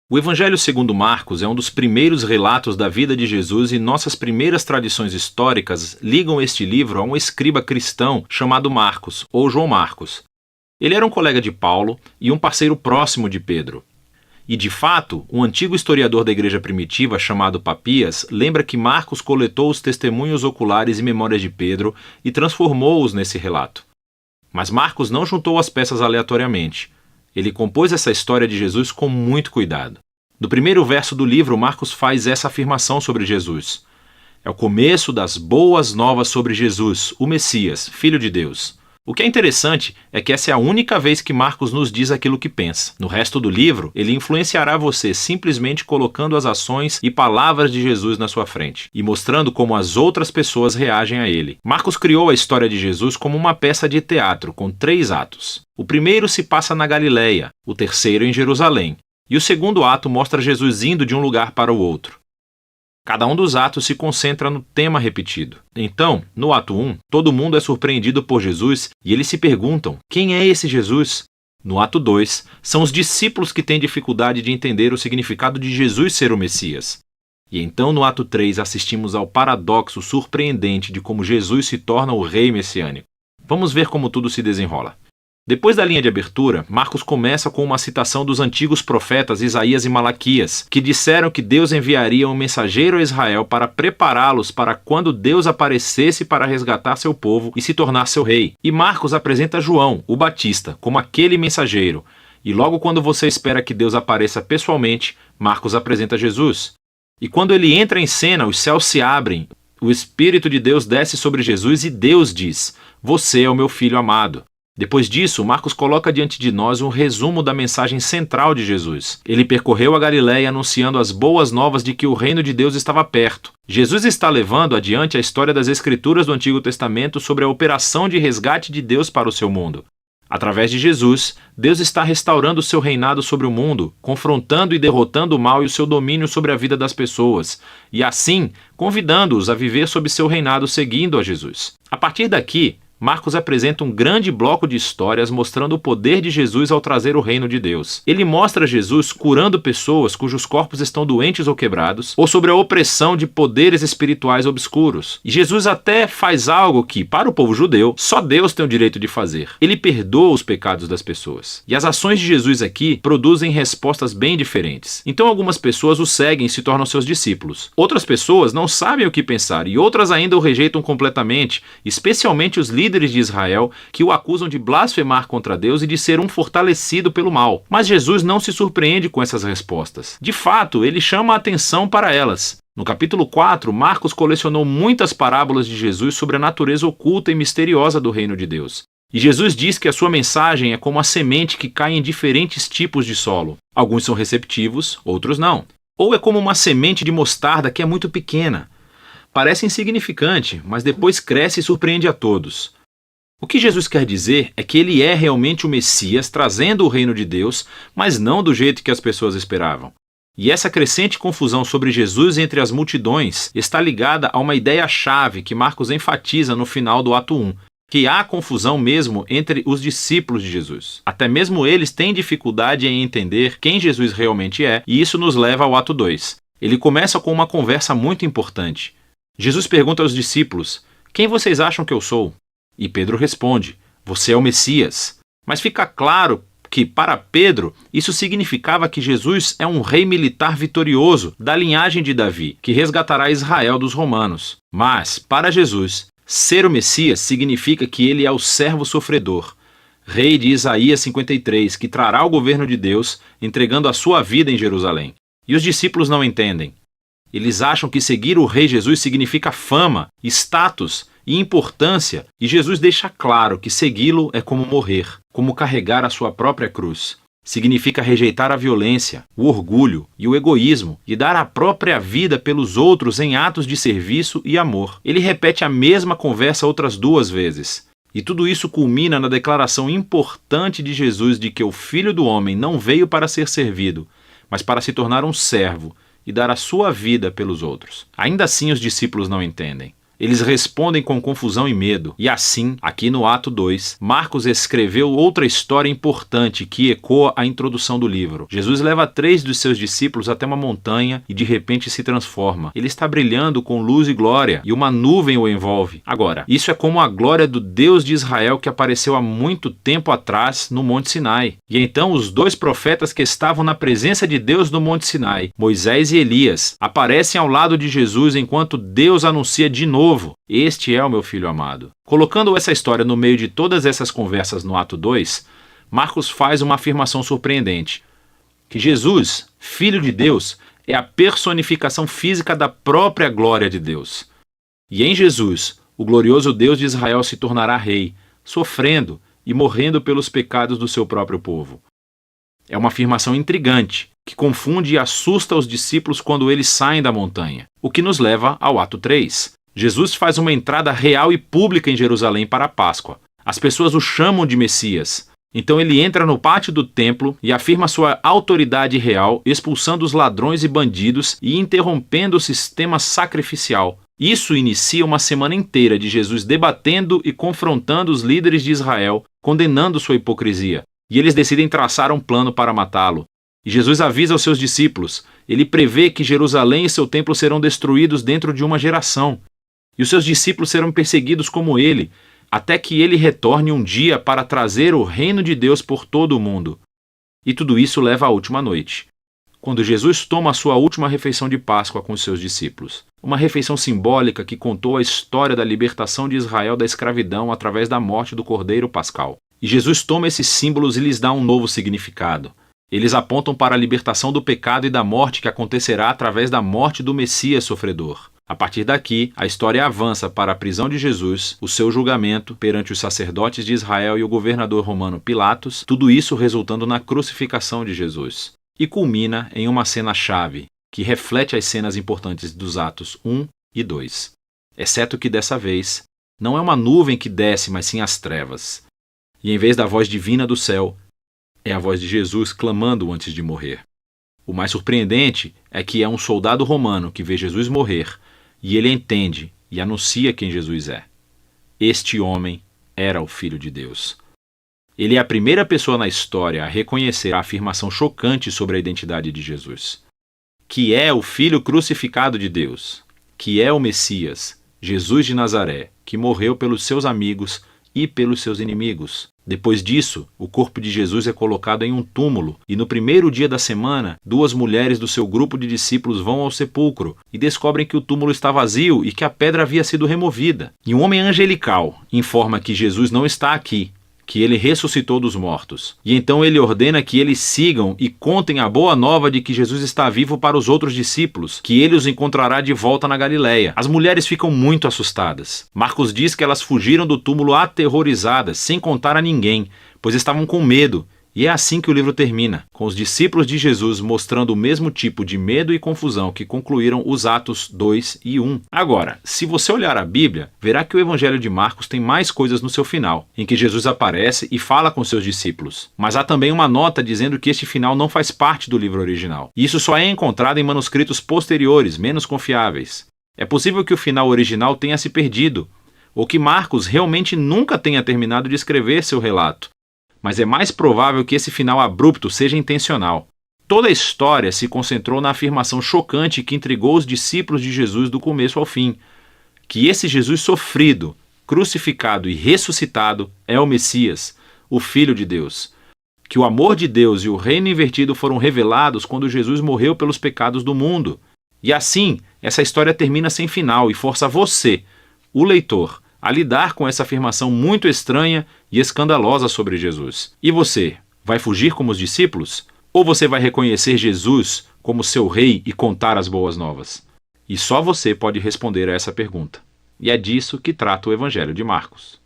O Evangelho segundo Marcos é um dos primeiros relatos da vida de Jesus e nossas primeiras tradições históricas ligam este livro a um escriba cristão chamado Marcos, ou João Marcos. Ele era um colega de Paulo e um parceiro próximo de Pedro. E, de fato, um antigo historiador da igreja primitiva chamado Papias lembra que Marcos coletou os testemunhos oculares e memórias de Pedro e transformou-os nesse relato. Mas Marcos não juntou as peças aleatoriamente. Ele compôs essa história de Jesus com muito cuidado. No primeiro verso do livro, Marcos faz essa afirmação sobre Jesus. É o começo das boas novas sobre Jesus, o Messias, Filho de Deus. O que é interessante é que essa é a única vez que Marcos nos diz aquilo que pensa. No resto do livro, ele influenciará você simplesmente colocando as ações e palavras de Jesus na sua frente e mostrando como as outras pessoas reagem a ele. Marcos criou a história de Jesus como uma peça de teatro com 3 atos. O primeiro se passa na Galileia, o terceiro em Jerusalém, e o segundo ato mostra Jesus indo de um lugar para o outro. Cada um dos atos se concentra no tema repetido. Então, no ato 1, todo mundo é surpreendido por Jesus e eles se perguntam: quem é esse Jesus? No ato 2, são os discípulos que têm dificuldade de entender o significado de Jesus ser o Messias. E então, no ato 3, assistimos ao paradoxo surpreendente de como Jesus se torna o rei messiânico. Vamos ver como tudo se desenrola. Depois da linha de abertura, Marcos começa com uma citação dos antigos profetas Isaías e Malaquias, que disseram que Deus enviaria um mensageiro a Israel para prepará-los para quando Deus aparecesse para resgatar seu povo e se tornar seu rei. E Marcos apresenta João, o Batista, como aquele mensageiro. E logo quando você espera que Deus apareça pessoalmente, Marcos apresenta Jesus. E quando ele entra em cena, os céus se abrem, o Espírito de Deus desce sobre Jesus e Deus diz: "Você é o meu filho amado." Depois disso, Marcos coloca diante de nós um resumo da mensagem central de Jesus. Ele percorreu a Galileia anunciando as boas novas de que o reino de Deus estava perto. Jesus está levando adiante a história das Escrituras do Antigo Testamento sobre a operação de resgate de Deus para o seu mundo. Através de Jesus, Deus está restaurando o seu reinado sobre o mundo, confrontando e derrotando o mal e o seu domínio sobre a vida das pessoas, e assim, convidando-os a viver sob seu reinado seguindo a Jesus. A partir daqui, Marcos apresenta um grande bloco de histórias mostrando o poder de Jesus ao trazer o reino de Deus. Ele mostra Jesus curando pessoas cujos corpos estão doentes ou quebrados, ou sobre a opressão de poderes espirituais obscuros. E Jesus até faz algo que, para o povo judeu, só Deus tem o direito de fazer. Ele perdoa os pecados das pessoas. E as ações de Jesus aqui produzem respostas bem diferentes. Então algumas pessoas o seguem e se tornam seus discípulos. Outras pessoas não sabem o que pensar e outras ainda o rejeitam completamente, especialmente os líderes de Israel, que o acusam de blasfemar contra Deus e de ser um fortalecido pelo mal. Mas Jesus não se surpreende com essas respostas. De fato, ele chama a atenção para elas. No capítulo 4, Marcos colecionou muitas parábolas de Jesus sobre a natureza oculta e misteriosa do reino de Deus. E Jesus diz que a sua mensagem é como a semente que cai em diferentes tipos de solo. Alguns são receptivos, outros não. Ou é como uma semente de mostarda que é muito pequena. Parece insignificante, mas depois cresce e surpreende a todos. O que Jesus quer dizer é que ele é realmente o Messias trazendo o reino de Deus, mas não do jeito que as pessoas esperavam. E essa crescente confusão sobre Jesus entre as multidões está ligada a uma ideia-chave que Marcos enfatiza no final do ato 1, que há confusão mesmo entre os discípulos de Jesus. Até mesmo eles têm dificuldade em entender quem Jesus realmente é, e isso nos leva ao ato 2. Ele começa com uma conversa muito importante. Jesus pergunta aos discípulos: "Quem vocês acham que eu sou?" E Pedro responde: "Você é o Messias." Mas fica claro que, para Pedro, isso significava que Jesus é um rei militar vitorioso da linhagem de Davi, que resgatará Israel dos romanos. Mas, para Jesus, ser o Messias significa que ele é o servo sofredor, rei de Isaías 53, que trará o governo de Deus, entregando a sua vida em Jerusalém. E os discípulos não entendem. Eles acham que seguir o rei Jesus significa fama, status e importância, e Jesus deixa claro que segui-lo é como morrer, como carregar a sua própria cruz. Significa rejeitar a violência, o orgulho e o egoísmo e dar a própria vida pelos outros em atos de serviço e amor. Ele repete a mesma conversa outras 2 vezes. E tudo isso culmina na declaração importante de Jesus de que o Filho do Homem não veio para ser servido, mas para se tornar um servo e dar a sua vida pelos outros. Ainda assim os discípulos não entendem. Eles respondem com confusão e medo. E assim, aqui no ato 2, Marcos escreveu outra história importante que ecoa a introdução do livro. Jesus leva 3 dos seus discípulos até uma montanha e de repente se transforma. Ele está brilhando com luz e glória e uma nuvem o envolve. Agora, isso é como a glória do Deus de Israel que apareceu há muito tempo atrás no Monte Sinai. E então os 2 profetas que estavam na presença de Deus no Monte Sinai, Moisés e Elias, aparecem ao lado de Jesus enquanto Deus anuncia de novo: "Este é o meu filho amado." Colocando essa história no meio de todas essas conversas no ato 2, Marcos faz uma afirmação surpreendente: que Jesus, Filho de Deus, é a personificação física da própria glória de Deus. E em Jesus, o glorioso Deus de Israel se tornará rei, sofrendo e morrendo pelos pecados do seu próprio povo. É uma afirmação intrigante, que confunde e assusta os discípulos quando eles saem da montanha, o que nos leva ao ato 3. Jesus faz uma entrada real e pública em Jerusalém para a Páscoa. As pessoas o chamam de Messias. Então ele entra no pátio do templo e afirma sua autoridade real, expulsando os ladrões e bandidos e interrompendo o sistema sacrificial. Isso inicia uma semana inteira de Jesus debatendo e confrontando os líderes de Israel, condenando sua hipocrisia. E eles decidem traçar um plano para matá-lo. E Jesus avisa aos seus discípulos. Ele prevê que Jerusalém e seu templo serão destruídos dentro de uma geração. E os seus discípulos serão perseguidos como ele, até que ele retorne um dia para trazer o reino de Deus por todo o mundo. E tudo isso leva à última noite, quando Jesus toma a sua última refeição de Páscoa com os seus discípulos. Uma refeição simbólica que contou a história da libertação de Israel da escravidão através da morte do Cordeiro Pascal. E Jesus toma esses símbolos e lhes dá um novo significado. Eles apontam para a libertação do pecado e da morte que acontecerá através da morte do Messias sofredor. A partir daqui, a história avança para a prisão de Jesus, o seu julgamento perante os sacerdotes de Israel e o governador romano Pilatos, tudo isso resultando na crucificação de Jesus. E culmina em uma cena-chave, que reflete as cenas importantes dos atos 1 e 2. Exceto que dessa vez, não é uma nuvem que desce, mas sim as trevas. E em vez da voz divina do céu, é a voz de Jesus clamando antes de morrer. O mais surpreendente é que é um soldado romano que vê Jesus morrer, e ele entende e anuncia quem Jesus é. Este homem era o Filho de Deus. Ele é a primeira pessoa na história a reconhecer a afirmação chocante sobre a identidade de Jesus, que é o Filho crucificado de Deus, que é o Messias, Jesus de Nazaré, que morreu pelos seus amigos e pelos seus inimigos. Depois disso, o corpo de Jesus é colocado em um túmulo, e no primeiro dia da semana, 2 mulheres do seu grupo de discípulos vão ao sepulcro e descobrem que o túmulo está vazio e que a pedra havia sido removida. E um homem angelical informa que Jesus não está aqui, que ele ressuscitou dos mortos. E então ele ordena que eles sigam e contem a boa nova de que Jesus está vivo para os outros discípulos, que ele os encontrará de volta na Galileia. As mulheres ficam muito assustadas. Marcos diz que elas fugiram do túmulo aterrorizadas, sem contar a ninguém, pois estavam com medo. E é assim que o livro termina, com os discípulos de Jesus mostrando o mesmo tipo de medo e confusão que concluíram os Atos 2 e 1. Agora, se você olhar a Bíblia, verá que o Evangelho de Marcos tem mais coisas no seu final, em que Jesus aparece e fala com seus discípulos. Mas há também uma nota dizendo que este final não faz parte do livro original. E isso só é encontrado em manuscritos posteriores, menos confiáveis. É possível que o final original tenha se perdido, ou que Marcos realmente nunca tenha terminado de escrever seu relato. Mas é mais provável que esse final abrupto seja intencional. Toda a história se concentrou na afirmação chocante que intrigou os discípulos de Jesus do começo ao fim, que esse Jesus sofrido, crucificado e ressuscitado é o Messias, o Filho de Deus, que o amor de Deus e o reino invertido foram revelados quando Jesus morreu pelos pecados do mundo. E assim, essa história termina sem final e força você, o leitor, a lidar com essa afirmação muito estranha e escandalosa sobre Jesus. E você, vai fugir como os discípulos? Ou você vai reconhecer Jesus como seu rei e contar as boas novas? E só você pode responder a essa pergunta. E é disso que trata o Evangelho de Marcos.